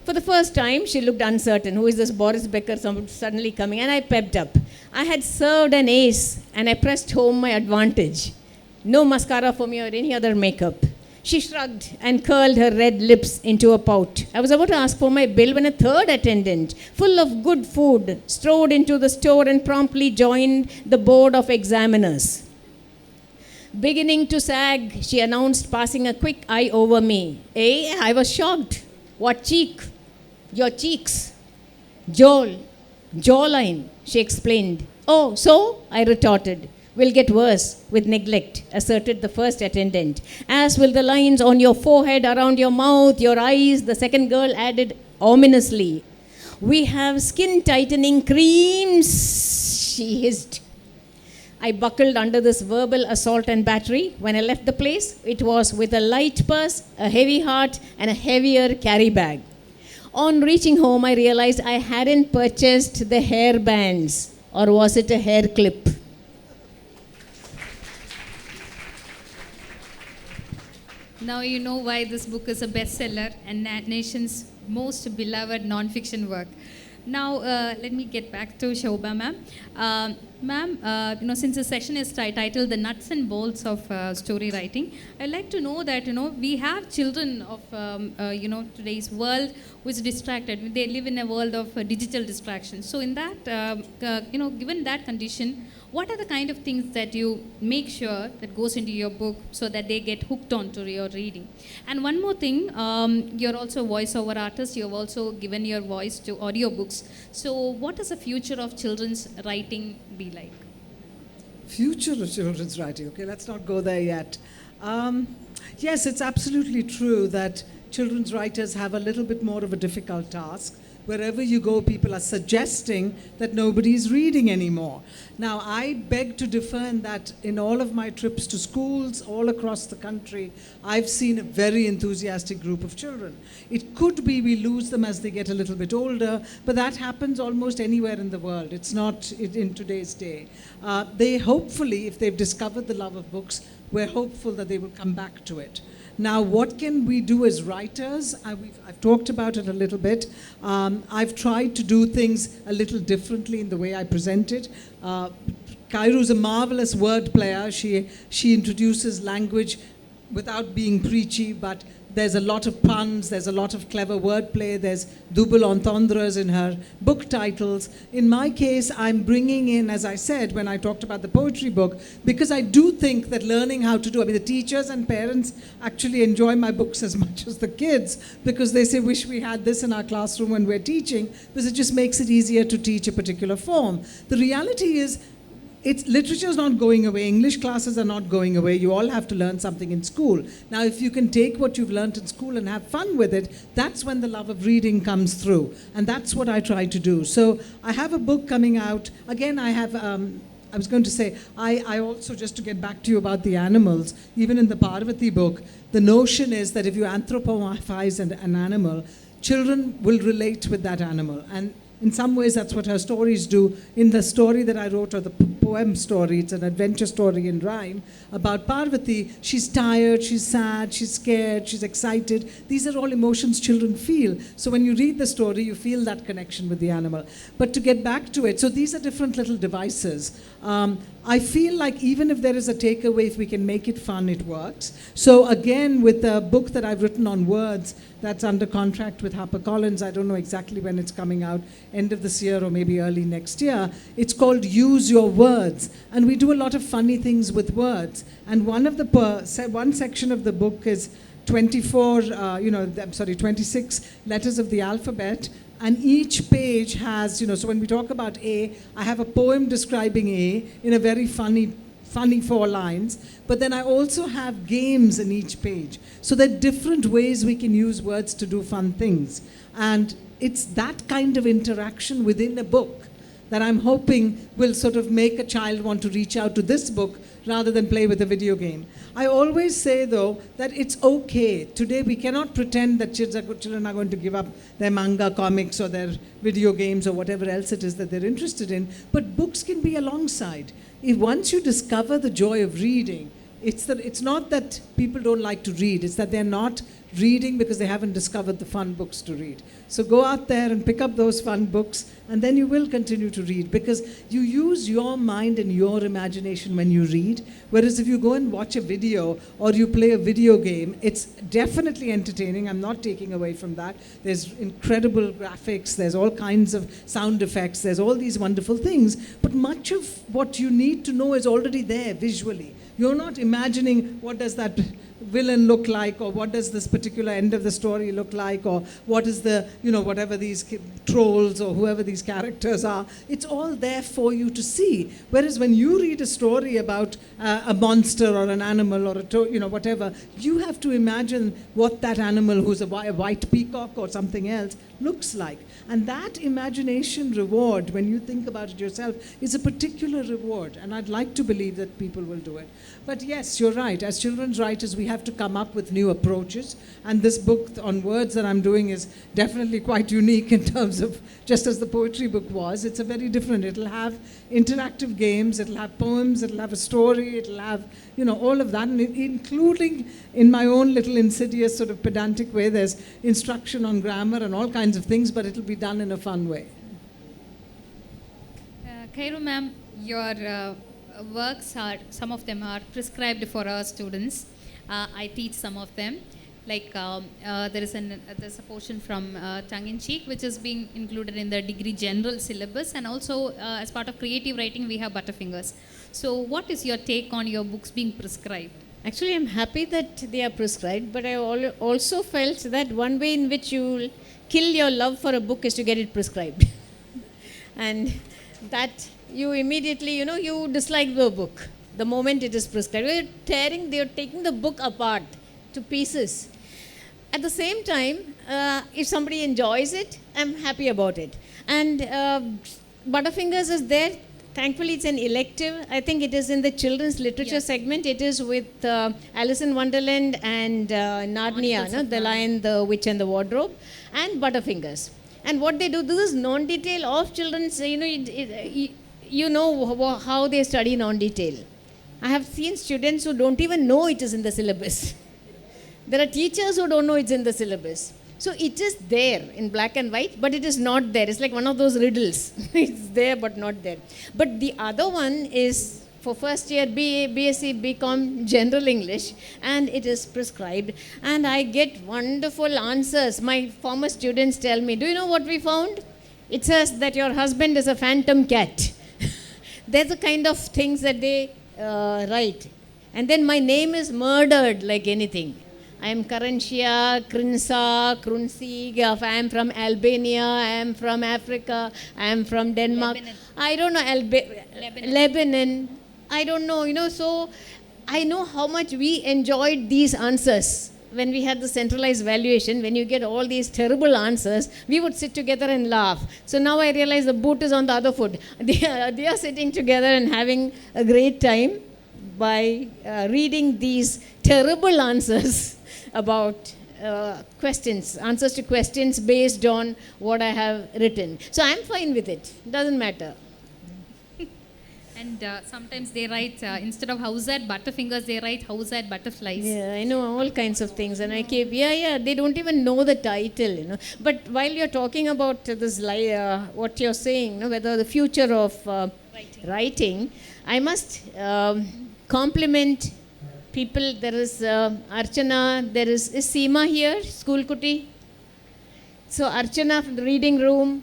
For the first time, she looked uncertain. Who is this Boris Becker suddenly coming? And I pepped up. I had served an ace, and I pressed home my advantage. No mascara for me or any other makeup. She shrugged and curled her red lips into a pout. I was about to ask for my bill when a third attendant, full of good food, strode into the store and promptly joined the board of examiners. Beginning to sag, she announced, passing a quick eye over me. I was shocked. What cheek? Your cheeks. Jawline, she explained. Oh, so? I retorted. Will get worse with neglect, asserted the first attendant. As will the lines on your forehead, around your mouth, your eyes, the second girl added ominously. We have skin-tightening creams, she hissed. I buckled under this verbal assault and battery. When I left the place, it was with a light purse, a heavy heart, and a heavier carry bag. On reaching home, I realized I hadn't purchased the hair bands, or was it a hair clip? Now you know why this book is a bestseller and nation's most beloved non-fiction work. Now, let me get back to Shobha, ma'am. Ma'am, since the session is titled "The Nuts and Bolts of Story Writing," I'd like to know that we have children of today's world who is distracted. They live in a world of digital distractions. So, in that, given that condition, what are the kind of things that you make sure that goes into your book so that they get hooked onto your reading? And one more thing, you're also a voiceover artist. You've also given your voice to audiobooks. So what does the future of children's writing be like? Future of children's writing. Okay, let's not go there yet. Yes, it's absolutely true that children's writers have a little bit more of a difficult task. Wherever you go, people are suggesting that nobody's reading anymore. Now, I beg to differ in that in all of my trips to schools all across the country, I've seen a very enthusiastic group of children. It could be we lose them as they get a little bit older, but that happens almost anywhere in the world. It's not in today's day. They hopefully, if they've discovered the love of books, we're hopeful that they will come back to it. Now, what can we do as writers? I've talked about it a little bit. I've tried to do things a little differently in the way I present it. Kairu's a marvelous word player. She introduces language without being preachy, but there's a lot of puns, there's a lot of clever wordplay, there's double entendres in her book titles. In my case, I'm bringing in, as I said when I talked about the poetry book, because I do think that learning how to do, the teachers and parents actually enjoy my books as much as the kids, because they say, wish we had this in our classroom when we're teaching, because it just makes it easier to teach a particular form. The reality is, literature is not going away. English classes are not going away. You all have to learn something in school. Now, if you can take what you've learned in school and have fun with it, that's when the love of reading comes through. And that's what I try to do. So I have a book coming out. Again, I have, I was going to say, I also, just to get back to you about the animals, even in the Parvati book, the notion is that if you anthropomorphize an animal, children will relate with that animal. And in some ways, that's what her stories do. In the story that I wrote, or the poem poem story. It's an adventure story in rhyme about Parvati. She's tired, she's sad, she's scared, she's excited. These are all emotions children feel. So when you read the story, you feel that connection with the animal. But to get back to it, so these are different little devices. I feel like even if there is a takeaway, if we can make it fun, it works. So again, with the book that I've written on words, that's under contract with HarperCollins. I don't know exactly when it's coming out, end of this year or maybe early next year. It's called Use Your Words. And we do a lot of funny things with words. And one section of the book is 26 letters of the alphabet. And each page has, so when we talk about A, I have a poem describing A in a very funny 4 lines. But then I also have games in each page. So there are different ways we can use words to do fun things. And it's that kind of interaction within a book that I'm hoping will sort of make a child want to reach out to this book rather than play with a video game. I always say, though, that it's okay. Today, we cannot pretend that children are going to give up their manga, comics, or their video games, or whatever else it is that they're interested in. But books can be alongside. Once you discover the joy of reading, it's not that people don't like to read. It's that they're not reading because they haven't discovered the fun books to read. So go out there and pick up those fun books, and then you will continue to read, because you use your mind and your imagination when you read. Whereas if you go and watch a video or you play a video game, it's definitely entertaining. I'm not taking away from that. There's incredible graphics, there's all kinds of sound effects, there's all these wonderful things, but much of what you need to know is already there visually. You're not imagining what does that villain look like, or what does this particular end of the story look like, or what is the, whatever these trolls or whoever these characters are. It's all there for you to see. Whereas when you read a story about a monster or an animal or whatever, you have to imagine what that animal, who's a white peacock or something else, looks like. And that imagination reward, when you think about it yourself, is a particular reward. And I'd like to believe that people will do it. But yes, you're right. As children's writers, we have to come up with new approaches. And this book on words that I'm doing is definitely quite unique in terms of, just as the poetry book was, it's a very different. It'll have interactive games, it'll have poems, it'll have a story, it'll have, all of that. And including, in my own little insidious sort of pedantic way, there's instruction on grammar and all kinds of things, but it'll be done in a fun way. Kairu ma'am, your works some of them are prescribed for our students. I teach some of them. Like there's a portion from Tongue in Cheek, which is being included in the degree general syllabus, and also as part of creative writing we have Butterfingers. So what is your take on your books being prescribed? Actually, I'm happy that they are prescribed, but I also felt that one way in which you kill your love for a book is to get it prescribed. And that you immediately, you dislike the book the moment it is prescribed. You're taking the book apart to pieces. At the same time, if somebody enjoys it, I'm happy about it. And Butterfingers is there. Thankfully, it's an elective. I think it is in the children's literature segment. It is with Alice in Wonderland and Narnia, The Lion, the Witch and the Wardrobe, and Butterfingers. And what they do, this is non-detail of children's, how they study non-detail. I have seen students who don't even know it is in the syllabus. There are teachers who don't know it's in the syllabus. So it is there in black and white, but it is not there. It's like one of those riddles. It's there, but not there. But the other one is for first year BA, BSc, BCom, General English, and it is prescribed. And I get wonderful answers. My former students tell me, do you know what we found? It says that your husband is a phantom cat. There's the kind of things that they write. And then my name is murdered like anything. I am Karanshia, Krinsa, Krunsig, I am from Albania, I am from Africa, I am from Denmark. Lebanon. I don't know, Lebanon. I don't know, so I know how much we enjoyed these answers. When we had the centralized valuation, when you get all these terrible answers, we would sit together and laugh. So now I realize the boot is on the other foot. They are sitting together and having a great time by reading these terrible answers about answers to questions based on what I have written. So I'm fine with it. Doesn't matter. And sometimes they write, instead of house at butterfingers, they write house at butterflies. Yeah, I know all kinds of things, and I keep they don't even know the title. But while you're talking about this, what you're saying, whether the future of writing, I must compliment people. There is Archana, there is Seema here, school kuti. So Archana from the reading room,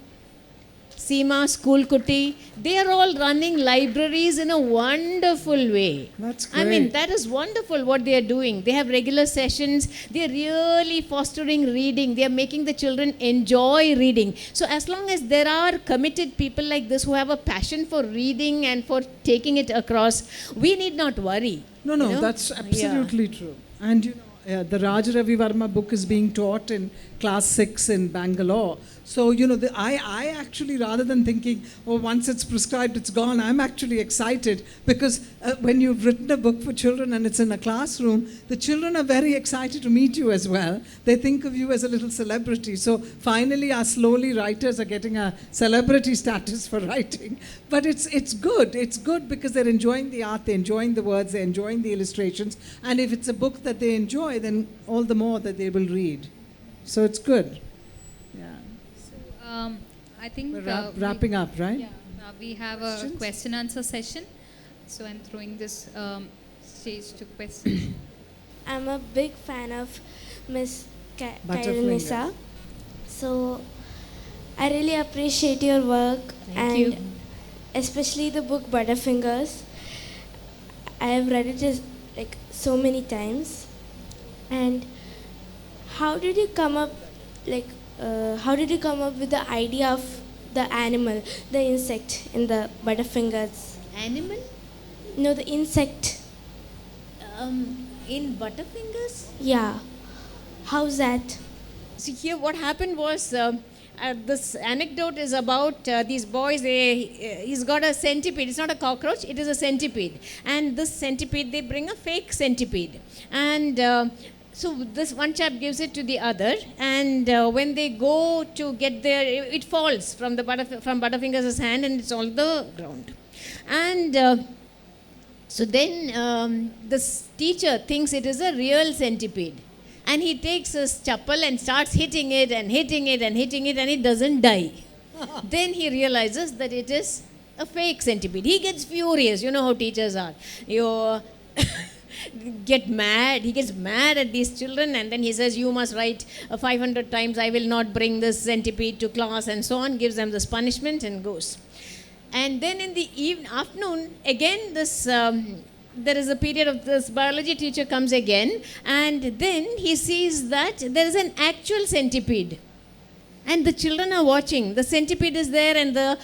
Seema, school kuti, they are all running libraries in a wonderful way. That's I mean, great. that is wonderful what they are doing. They have regular sessions. They are really fostering reading. They are making the children enjoy reading. So as long as there are committed people like this who have a passion for reading and for taking it across, we need not worry. No, you know? that's absolutely true. And the Raja Ravi Varma book is being taught in class 6 in Bangalore. So, I actually, rather than thinking, oh, once it's prescribed, it's gone, I'm actually excited because when you've written a book for children and it's in a classroom, the children are very excited to meet you as well. They think of you as a little celebrity. So, finally, our slowly writers are getting a celebrity status for writing. But it's good. It's good because they're enjoying the art, they're enjoying the words, they're enjoying the illustrations. And if it's a book that they enjoy, then all the more that they will read. So, it's good. Yeah. I think We're wrapping up, right? Yeah, we have a question answer session. So I'm throwing this stage to questions. I'm a big fan of Miss Butterfingers. Nisa. So I really appreciate your work Thank you. especially the book Butterfingers. I have read it like so many times. And how did you come up with the idea of the animal, the insect in the Butterfingers? Animal? No, the insect. In Butterfingers? Yeah. How's that? See, here what happened was this anecdote is about these boys. He's got a centipede. It's not a cockroach, it is a centipede. And this centipede, they bring a fake centipede. And so this one chap gives it to the other, and when they go to get there, it falls from Butterfingers' hand, and it's on the ground. And so then this teacher thinks it is a real centipede, and he takes his chappal and starts hitting it and hitting it and hitting it, and it doesn't die. Then he realizes that it is a fake centipede. He gets furious. You know how teachers are. You get mad. He gets mad at these children, and then he says, you must write 500 times, I will not bring this centipede to class, and so on, gives them this punishment and goes. And then in the afternoon, again this there is a period of this biology teacher comes again, and then he sees that there is an actual centipede. And the children are watching. The centipede is there, and the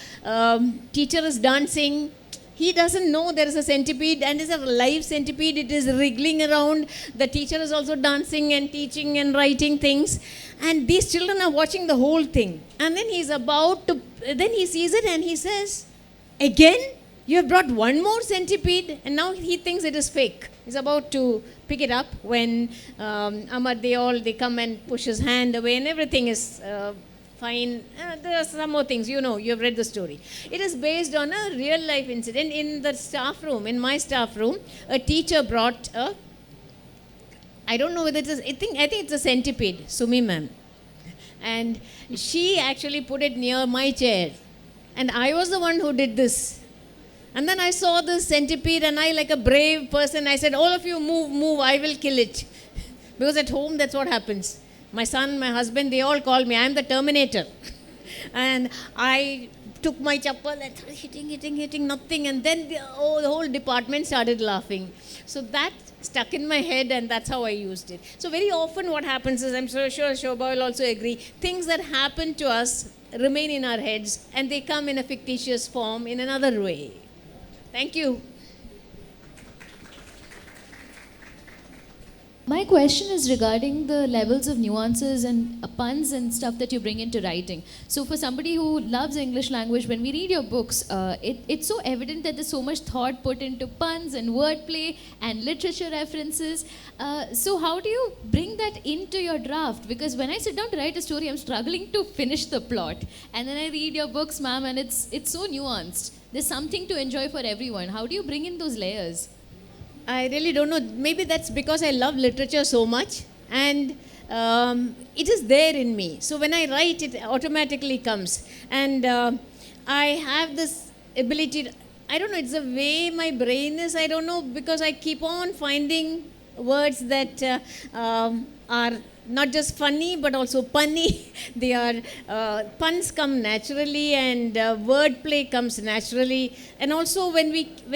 teacher is dancing. He doesn't know there is a centipede, and it's a live centipede. It is wriggling around. The teacher is also dancing and teaching and writing things. And these children are watching the whole thing. And then then he sees it and he says, again, you have brought one more centipede. And now he thinks it is fake. He's about to pick it up when Amar, they come and push his hand away, and everything is fine. There are some more things, you have read the story. It is based on a real life incident. In the staff room, in my staff room, a teacher brought I don't know whether it is, I think it's a centipede, Sumi ma'am. And she actually put it near my chair. And I was the one who did this. And then I saw this centipede, and I, like a brave person, I said, all of you move, I will kill it. Because at home, that's what happens. My son, my husband, they all call me, I am the Terminator. And I took my chappal and hitting, nothing. And then the whole department started laughing. So that stuck in my head, and that's how I used it. So very often what happens is, I'm so sure Shobha will also agree, things that happen to us remain in our heads, and they come in a fictitious form in another way. Thank you. My question is regarding the levels of nuances and puns and stuff that you bring into writing. So, for somebody who loves English language, when we read your books, it's so evident that there's so much thought put into puns and wordplay and literature references. So, how do you bring that into your draft? Because when I sit down to write a story, I'm struggling to finish the plot. And then I read your books, ma'am, and it's so nuanced. There's something to enjoy for everyone. How do you bring in those layers? I really don't know. Maybe that's because I love literature so much, and it is there in me. So when I write, it automatically comes. And I have this ability, I don't know, it's the way my brain is, I don't know, because I keep on finding words that are not just funny but also punny. They are puns come naturally, and wordplay comes naturally. And also when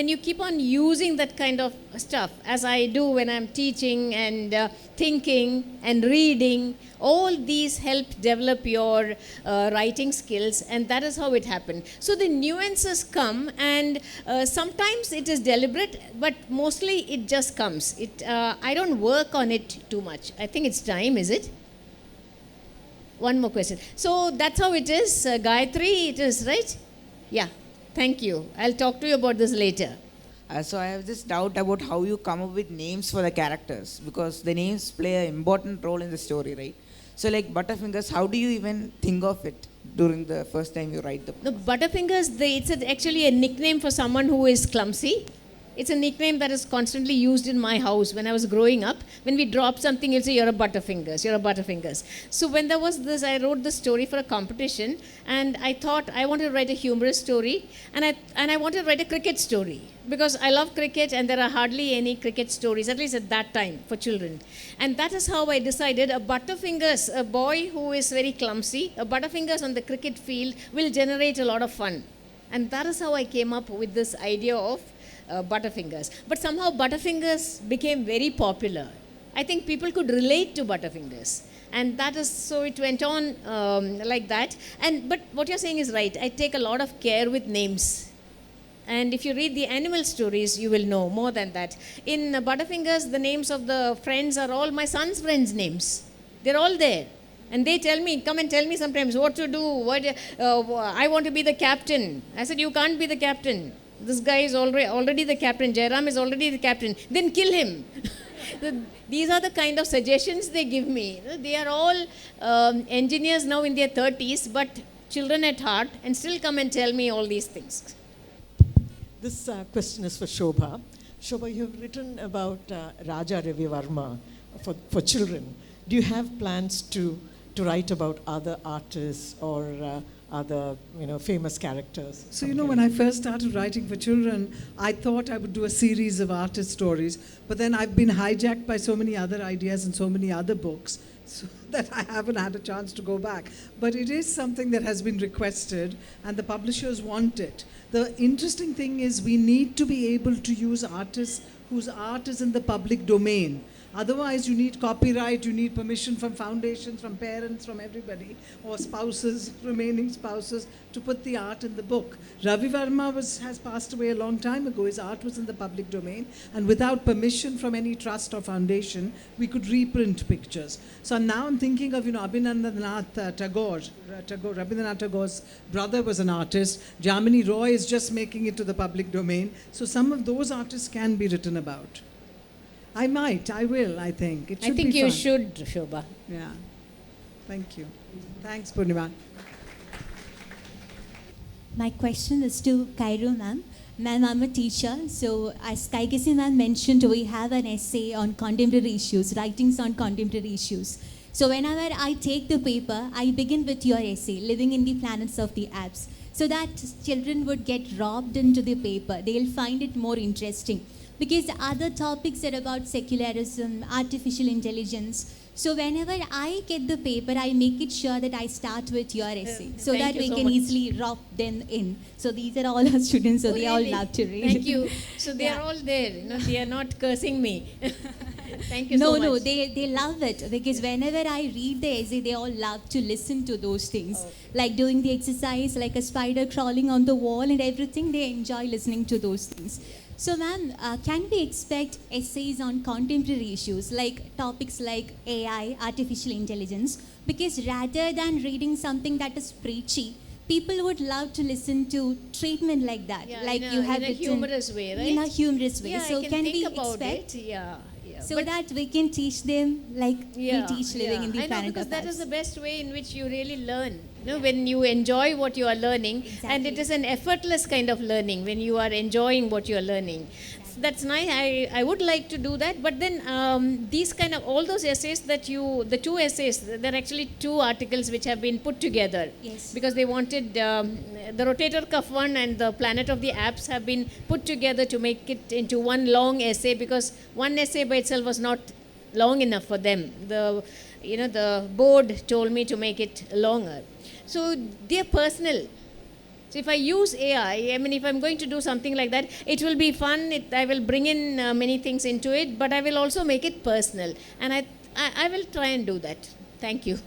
you keep on using that kind of stuff, as I do when I'm teaching and thinking and reading, all these help develop your writing skills, and that is how it happened. So the nuances come, and sometimes it is deliberate, but mostly it just comes. I don't work on it too much. I think it's time, is it? One more question. So that's how it is. Gayatri, it is, right? Yeah. Thank you. I'll talk to you about this later. So I have this doubt about how you come up with names for the characters, because the names play an important role in the story, right? So like Butterfingers, how do you even think of it during the first time you write the book? The Butterfingers, it's actually a nickname for someone who is clumsy. It's a nickname that is constantly used in my house when I was growing up. When we drop something, you'll say, you're a Butterfingers, you're a Butterfingers. So when there was this, I wrote this story for a competition, and I thought I wanted to write a humorous story, and I wanted to write a cricket story, because I love cricket and there are hardly any cricket stories, at least at that time, for children. And that is how I decided a Butterfingers, a boy who is very clumsy, a Butterfingers on the cricket field will generate a lot of fun. And that is how I came up with this idea of Butterfingers. But somehow Butterfingers became very popular. I think people could relate to Butterfingers. And that is, so it went on like that. But what you're saying is right. I take a lot of care with names. And if you read the animal stories, you will know more than that. In Butterfingers, the names of the friends are all my son's friends' names. They're all there. And they come and tell me sometimes what to do. I want to be the captain. I said, you can't be the captain. This guy is already the captain. Jairam is already the captain. Then kill him. These are the kind of suggestions they give me. They are all engineers now in their 30s, but children at heart, and still come and tell me all these things. This question is for Shobha. Shobha, you have written about Raja Ravi Varma for children. Do you have plans to write about other artists or other famous characters? So when I first started writing for children, I thought I would do a series of artist stories, but then I've been hijacked by so many other ideas and so many other books, so that I haven't had a chance to go back. But it is something that has been requested, and the publishers want it. The interesting thing is we need to be able to use artists whose art is in the public domain. Otherwise, you need copyright, you need permission from foundations, from parents, from everybody, or spouses, remaining spouses, to put the art in the book. Ravi Varma has passed away a long time ago. His art was in the public domain, and without permission from any trust or foundation, we could reprint pictures. So now I'm thinking of, Abhinandannath Tagore. Rabindranath Tagore's brother was an artist. Jamini Roy is just making it to the public domain. So some of those artists can be written about. I will, I think. It should be fun. I think you should, Shobha. Yeah. Thank you. Thanks, Purnima. My question is to Kairu ma'am. Ma'am, I'm a teacher. So as Kaikesi ma'am mentioned, we have an essay on contemporary issues, writings on contemporary issues. So whenever I take the paper, I begin with your essay, Living in the Planets of the Apps, so that children would get robbed into the paper. They'll find it more interesting. Because other topics are about secularism, artificial intelligence. So whenever I get the paper, I make it sure that I start with your essay, so that we can easily rob them in. So these are all our students, so they all love to read. Thank you. So they are all there. They are not cursing me. Thank you so much. No, they love it, because whenever I read the essay, they all love to listen to those things. Like doing the exercise, like a spider crawling on the wall and everything, they enjoy listening to those things. So, ma'am, can we expect essays on contemporary issues like topics like AI, artificial intelligence? Because rather than reading something that is preachy, people would love to listen to treatment like that, Yeah, like in a, you have in a written humorous way, right? in a humorous way. Yeah, So, I can think we about expect it. Yeah, yeah. so But- that we can teach them like we teach living in the I know, planet because of that us. is the best way in which you really learn. You know, when you enjoy what you are learning, and it Exactly. is an effortless kind of learning when you are enjoying what you are learning. That's nice. I would like to do that. But then these kind of, all those essays that you, the two essays, there are actually two articles which have been put together. Yes. Because they wanted, the rotator cuff one and the planet of the apps have been put together to make it into one long essay, because one essay by itself was not long enough for them. The board told me to make it longer. So they're personal. So if I use AI, I mean, if I'm going to do something like that, it will be fun. I will bring in many things into it, but I will also make it personal. And I will try and do that. Thank you.